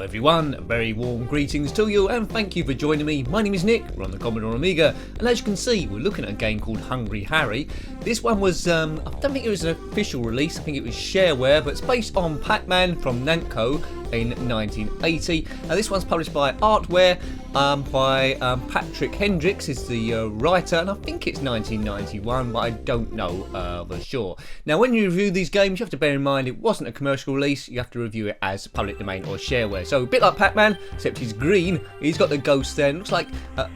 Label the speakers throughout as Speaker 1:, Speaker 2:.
Speaker 1: everyone, very warm greetings to you and thank you for joining me. My name is Nick, we're on the Commodore Amiga, and as you can see we're looking at a game called Hooray. This one was, I don't think it was an official release, I think it was shareware, but it's based on Pac-Man from Namco in 1980. This one's published by Artware, by Patrick Hendricks is the writer, and I think it's 1991, but I don't know for sure. Now when you review these games you have to bear in mind it wasn't a commercial release, you have to review it as public domain or shareware. So a bit like Pac-Man, except he's green, he's got the ghost there, and it looks like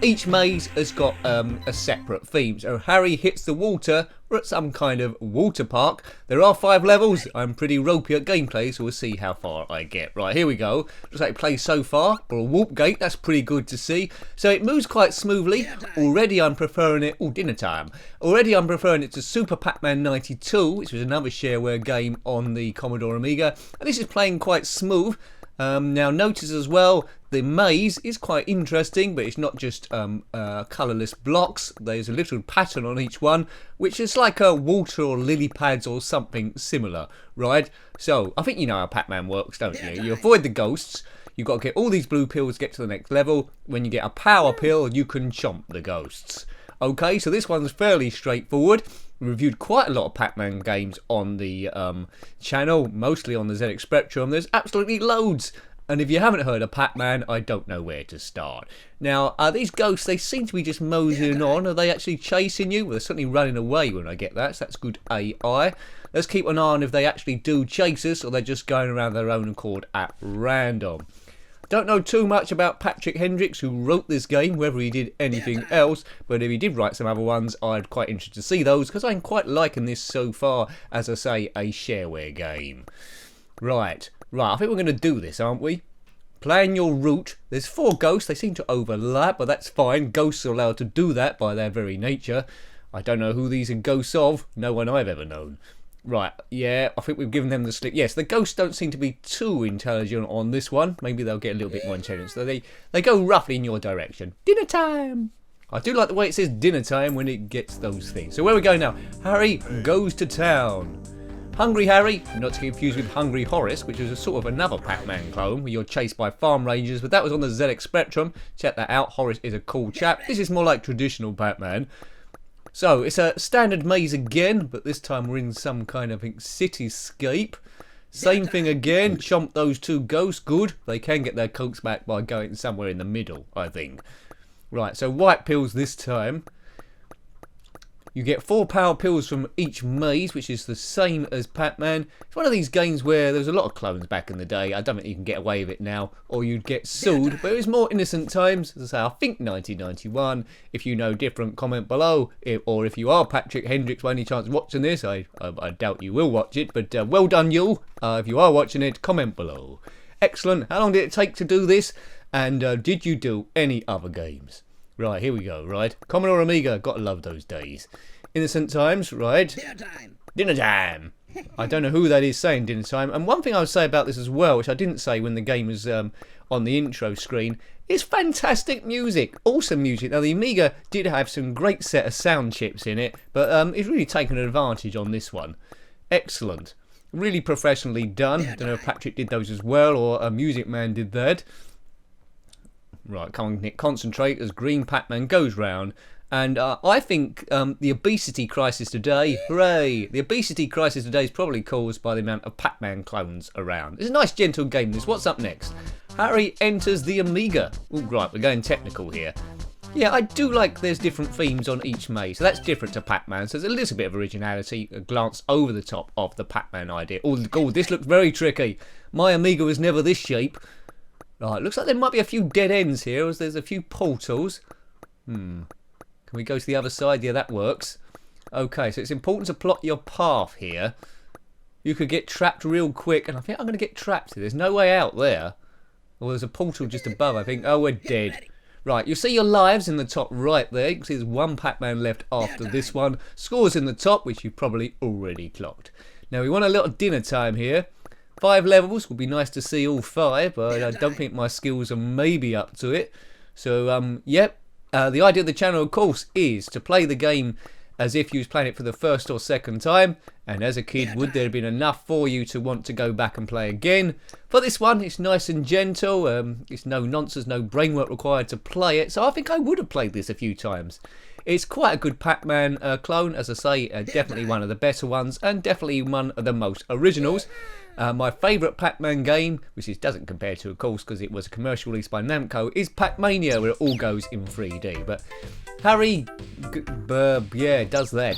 Speaker 1: each maze has got a separate theme. So Harry hits the water, we're at some kind of water park. There are 5 levels. I'm pretty ropey at gameplay, so we'll see how far I get. Right, here we go. Looks like it plays so far. For a warp gate, that's pretty good to see. So it moves quite smoothly. Already I'm preferring it. Oh, dinner time. Already I'm preferring it to Super Pac-Man 92, which was another shareware game on the Commodore Amiga. And this is playing quite smooth. Now notice as well the maze is quite interesting, but it's not just colourless blocks. There's a little pattern on each one, which is like a water or lily pads or something similar, right? So I think you know how Pac-Man works, don't you? You avoid the ghosts. You've got to get all these blue pills to get to the next level. When you get a power pill, you can chomp the ghosts. Okay, so this one's fairly straightforward. We reviewed quite a lot of Pac-Man games on the channel, mostly on the ZX Spectrum. There's absolutely loads. And if you haven't heard of Pac-Man, I don't know where to start. Now, these ghosts, they seem to be just moseying on. Are they actually chasing you? Well, they're certainly running away when I get that, so that's good AI. Let's keep an eye on if they actually do chase us or they're just going around their own accord at random. Don't know too much about Patrick Hendricks, who wrote this game, whether he did anything else, but if he did write some other ones, I'd quite interested to see those, because I'm quite liking this so far, as I say, a shareware game. Right, I think we're going to do this, aren't we? Plan your route. There's 4 ghosts, they seem to overlap, but that's fine. Ghosts are allowed to do that by their very nature. I don't know who these are ghosts of, no one I've ever known. Right, yeah, I think we've given them the slip. Yes, the ghosts don't seem to be too intelligent on this one. Maybe they'll get a little bit more intelligent. So they go roughly in your direction. Dinner time! I do like the way it says dinner time when it gets those things. So where we go now? Harry goes to town. Hungry Harry, not to be confused with Hungry Horace, which is a sort of another Pac-Man clone where you're chased by farm rangers, but that was on the ZX Spectrum. Check that out, Horace is a cool chap. This is more like traditional Pac-Man. So, it's a standard maze again, but this time we're in some kind of cityscape. Same thing again, chomp those 2 ghosts, good. They can get their coats back by going somewhere in the middle, I think. Right, so white pills this time. You get 4 power pills from each maze, which is the same as Pac-Man. It's one of these games where there was a lot of clones back in the day. I don't think you can get away with it now, or you'd get sued. But it was more innocent times. As I say, I think 1991. If you know different, comment below. Or if you are Patrick Hendricks by any chance watching this, I doubt you will watch it. But well done, you. If you are watching it, comment below. Excellent. How long did it take to do this? And did you do any other games? Right, here we go, right? Commodore Amiga, gotta love those days. Innocent times, right?
Speaker 2: Dinner time!
Speaker 1: Dinner time! I don't know who that is saying dinner time. And one thing I would say about this as well, which I didn't say when the game was on the intro screen, is fantastic music. Awesome music. Now, the Amiga did have some great set of sound chips in it, but it's really taken advantage on this one. Excellent. Really professionally done. I don't know if Patrick did those as well, or a Music Man did that. Right, come on Nick, concentrate as Green Pac-Man goes round. And I think the obesity crisis today, hooray, the obesity crisis today is probably caused by the amount of Pac-Man clones around. It's a nice gentle game this. What's up next? Harry enters the Amiga. Ooh, right, we're going technical here. Yeah, I do like there's different themes on each maze, so that's different to Pac-Man, so there's a little bit of originality, a glance over the top of the Pac-Man idea. Oh, God, this looks very tricky. My Amiga was never this shape. Right, looks like there might be a few dead ends here, as there's a few portals. Can we go to the other side? Yeah, that works. Okay, so it's important to plot your path here. You could get trapped real quick, and I think I'm going to get trapped here. There's no way out there. Well, there's a portal just above, I think. Oh, we're dead. Right, you'll see your lives in the top right there. You can see there's 1 Pac-Man left after this one. Scores in the top, which you've probably already clocked. Now, we want a little dinner time here. 5 levels, would be nice to see all 5, but I don't think my skills are maybe up to it. So, yep. The idea of the channel, of course, is to play the game as if you was playing it for the first or second time, and as a kid would there have been enough for you to want to go back and play again. For this one, it's nice and gentle, it's no nonsense, no brain work required to play it, so I think I would have played this a few times. It's quite a good Pac-Man clone, as I say, definitely one of the better ones, and definitely one of the most originals. My favourite Pac-Man game, which it doesn't compare to, of course, because it was a commercial release by Namco, is Pac-Mania, where it all goes in 3D. But Harry, yeah, does that.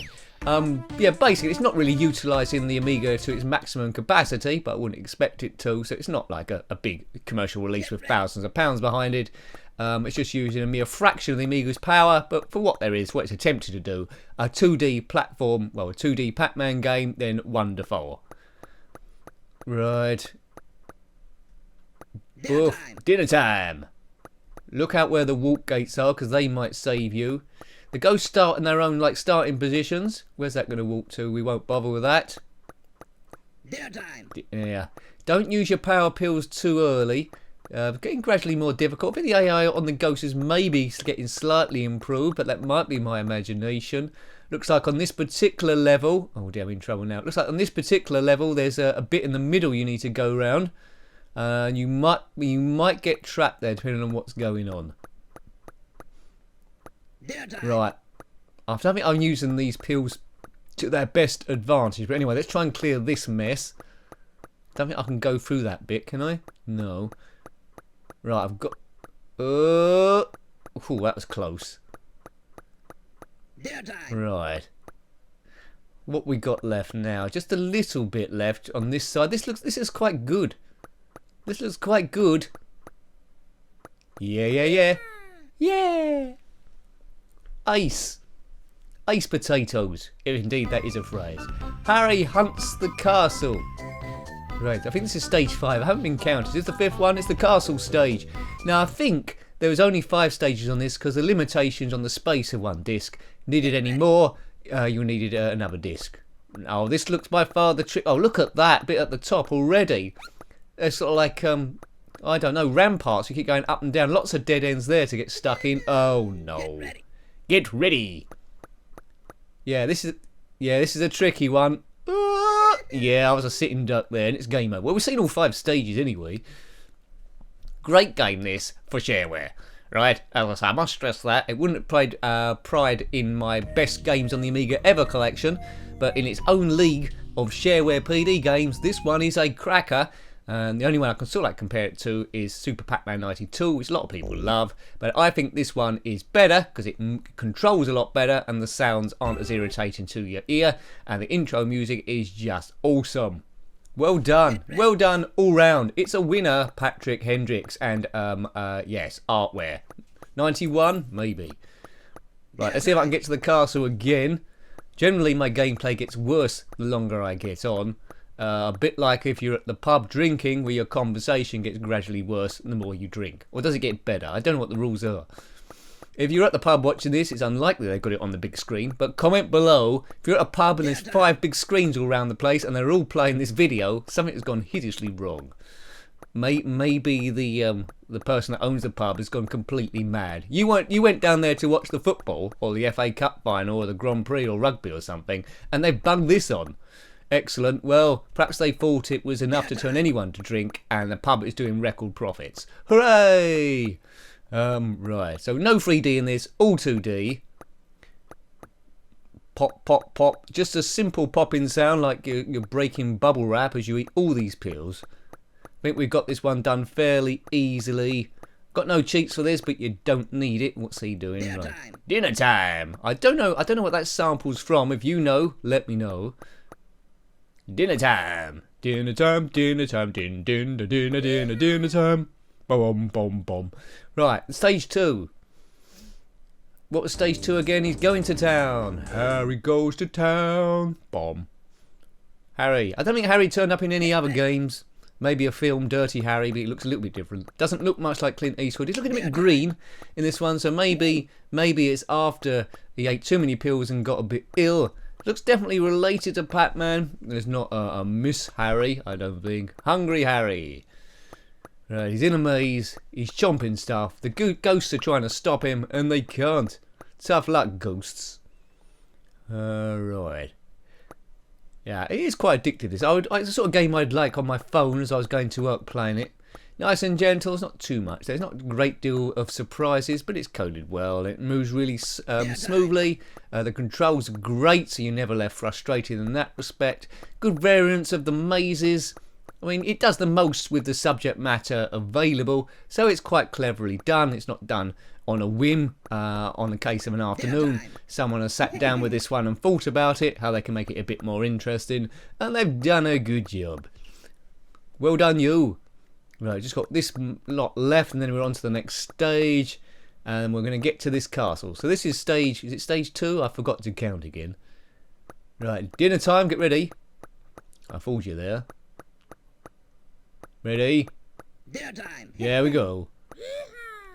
Speaker 1: Yeah, basically, it's not really utilising the Amiga to its maximum capacity, but I wouldn't expect it to, so it's not like a big commercial release with thousands of pounds behind it. It's just using a mere fraction of the Amiga's power, but for what there is, what it's attempted to do, a 2D platform, well, a 2D Pac-Man game, then wonderful. Right. Dinner time. Look out where the walk gates are, because they might save you. The ghosts start in their own, like, starting positions. Where's that going to walk to? We won't bother with that.
Speaker 2: Dinner time.
Speaker 1: Yeah. Don't use your power pills too early. Getting gradually more difficult. I think the AI on the ghosts is maybe getting slightly improved, but that might be my imagination. Looks like on this particular level... Oh dear, I'm in trouble now. Looks like on this particular level there's a bit in the middle you need to go around. You might get trapped there depending on what's going on. Right. I don't think I'm using these pills to their best advantage. But anyway, let's try and clear this mess. Don't think I can go through that bit, can I? No. Right, I've got... Oh, that was close. Right. What we got left now? Just a little bit left on this side. This is quite good. This looks quite good. Yeah. Ace. Ace potatoes. If indeed that is a phrase. Harry hunts the castle. Right, I think this is stage 5. I haven't been counted. Is this the 5th one? It's the castle stage. Now, I think there was only 5 stages on this because the limitations on the space of one disc. Needed any more, you needed another disc. Oh, this looks by far the trick. Oh, look at that bit at the top already. It's sort of like, I don't know, ramparts. You keep going up and down. Lots of dead ends there to get stuck in. Oh, no. Get ready. Yeah, this is a tricky one. Yeah, I was a sitting duck there, and it's game over. Well, we've seen all 5 stages anyway. Great game, this, for shareware. Right, as I say, I must stress that. It wouldn't have played pride in my best games on the Amiga ever collection, but in its own league of shareware PD games, this one is a cracker. And the only one I can sort of compare it to is Super Pac-Man 92, which a lot of people love. But I think this one is better because it controls a lot better and the sounds aren't as irritating to your ear. And the intro music is just awesome. Well done. Well done all round. It's a winner, Patrick Hendricks. And, yes, Artware. 91? Maybe. Right, let's see if I can get to the castle again. Generally, my gameplay gets worse the longer I get on. A bit like if you're at the pub drinking, where your conversation gets gradually worse the more you drink. Or does it get better? I don't know what the rules are. If you're at the pub watching this, it's unlikely they've got it on the big screen. But comment below, if you're at a pub and there's 5 big screens all around the place and they're all playing this video, something has gone hideously wrong. Maybe the person that owns the pub has gone completely mad. You went down there to watch the football, or the FA Cup final, or the Grand Prix, or rugby or something, and they've bugged this on. Excellent. Well, perhaps they thought it was enough to turn anyone to drink, and the pub is doing record profits. Hooray! Right, so no 3D in this, all 2D. Pop, pop, pop. Just a simple popping sound like you're breaking bubble wrap as you eat all these pills. I think we've got this one done fairly easily. Got no cheats for this, but you don't need it. What's he doing?
Speaker 2: Dinner
Speaker 1: right.
Speaker 2: time.
Speaker 1: Dinner time. I don't know what that sample's from. If you know, let me know. Dinner time. Dinner time, dinner time, dinner time. Boom, boom, boom. Right, stage 2. What was stage 2 again? He's going to town. Harry goes to town. Bomb. Harry. I don't think Harry turned up in any other games. Maybe a film, Dirty Harry, but he looks a little bit different. Doesn't look much like Clint Eastwood. He's looking a bit green in this one, so maybe it's after he ate too many pills and got a bit ill. Looks definitely related to Pac-Man. There's not a Miss Harry, I don't think. Hungry Harry. Right, he's in a maze. He's chomping stuff. The ghosts are trying to stop him, and they can't. Tough luck, ghosts. Right. Yeah, it is quite addictive. This. It's the sort of game I'd like on my phone as I was going to work playing it. Nice and gentle, it's not too much. There's not a great deal of surprises, but it's coded well. It moves really smoothly. The controls are great, so you're never left frustrated in that respect. Good variants of the mazes. I mean, it does the most with the subject matter available, so it's quite cleverly done. It's not done on a whim, on the case of an afternoon. Someone has sat down with this one and thought about it, how they can make it a bit more interesting, and they've done a good job. Well done, you. Right, just got this lot left, and then we're on to the next stage, and we're going to get to this castle. So this is stage, is it stage 2? I forgot to count again. Right, dinner time, get ready. I fooled you there. Ready?
Speaker 2: Dinner time.
Speaker 1: Yeah, we go.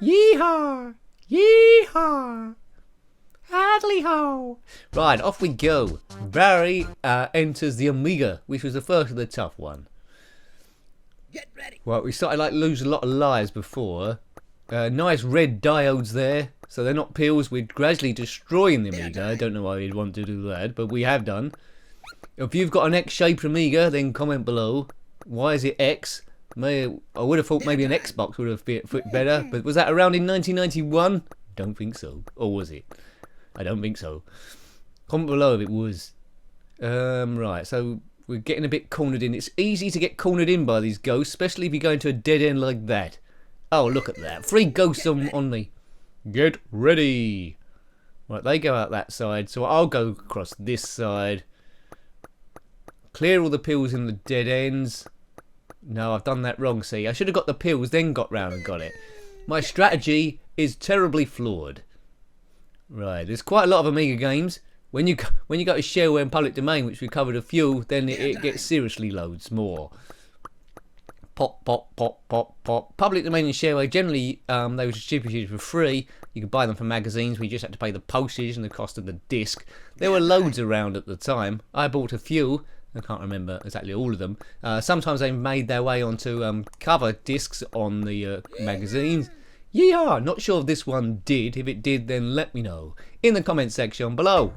Speaker 1: Yeehaw! Yeehaw! Hadley ho! Right, off we go. Barry enters the Amiga, which was the first of the tough one.
Speaker 2: Get ready.
Speaker 1: Well, we started like lose a lot of lives before. Nice red diodes there, so they're not pills. We're gradually destroying the Amiga. I don't know why you'd want to do that, but we have done. If you've got an X-shaped Amiga, then comment below. Why is it X? I would have thought maybe an Xbox would have fit better, but was that around in 1991? Don't think so. Or was it? I don't think so. Comment below if it was. Right, so we're getting a bit cornered in. It's easy to get cornered in by these ghosts, especially if you go into a dead end like that. Oh, look at that. 3 ghosts on me. Get ready. Right, they go out that side, so I'll go across this side. Clear all the pills in the dead ends. No, I've done that wrong, see. I should have got the pills, then got round and got it. My strategy is terribly flawed. Right, there's quite a lot of Amiga games. When you go to shareware and public domain, which we covered a few, then it gets seriously loads more. Pop, pop, pop, pop, pop. Public domain and shareware, generally, they were distributed for free. You could buy them from magazines, where you just had to pay the postage and the cost of the disc. There were loads around at the time. I bought a few. I can't remember exactly all of them. Sometimes they made their way onto cover discs on the magazines. Yeah, not sure if this one did. If it did, then let me know in the comment section below.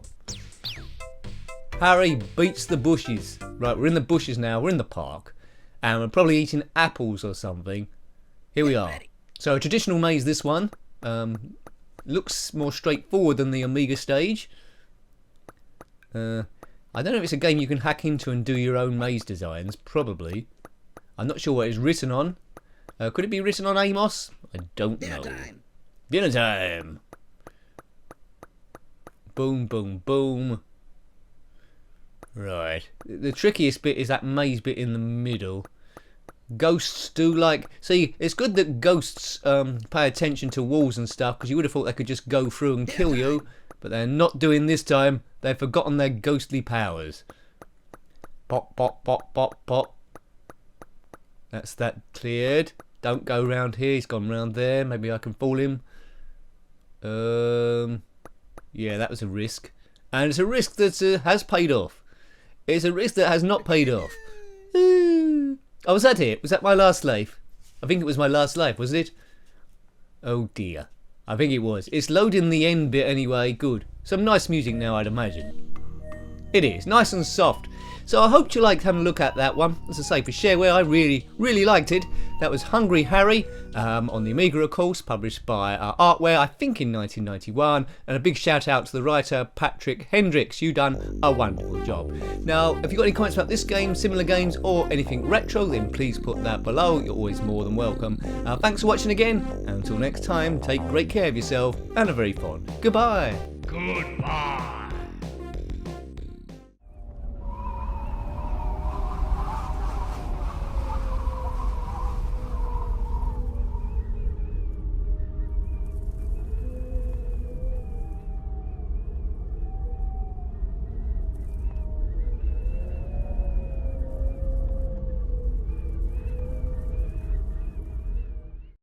Speaker 1: Harry beats the bushes. Right, we're in the bushes now. We're in the park. And we're probably eating apples or something. Here we are. So a traditional maze, this one. Looks more straightforward than the Amiga stage. I don't know if it's a game you can hack into and do your own maze designs. Probably. I'm not sure what it's written on. Could it be written on Amos? I don't know.
Speaker 2: Dinner time.
Speaker 1: Dinner time. Boom, boom, boom. Right. The trickiest bit is that maze bit in the middle. Ghosts do like... See, it's good that ghosts pay attention to walls and stuff, because you would have thought they could just go through and kill you. But they're not doing this time. They've forgotten their ghostly powers. Pop, pop, pop, pop, pop. That's that cleared. Don't go round here. He's gone round there. Maybe I can fool him. Yeah, that was a risk. And it's a risk that has paid off. It's a risk that has not paid off. Oh, was that it? Was that my last life? I think it was my last life, was it? Oh dear. I think it was. It's loading the end bit anyway. Good. Some nice music now, I'd imagine. It is. Nice and soft. So I hope you liked having a look at that one. As I say, for shareware, I really liked it. That was Hungry Harry on the Amiga, of course, published by Artware, I think in 1991. And a big shout out to the writer, Patrick Hendricks. You done a wonderful job. Now, if you've got any comments about this game, similar games, or anything retro, then please put that below. You're always more than welcome. Thanks for watching again. And until next time, take great care of yourself and a very fond goodbye.
Speaker 3: Goodbye.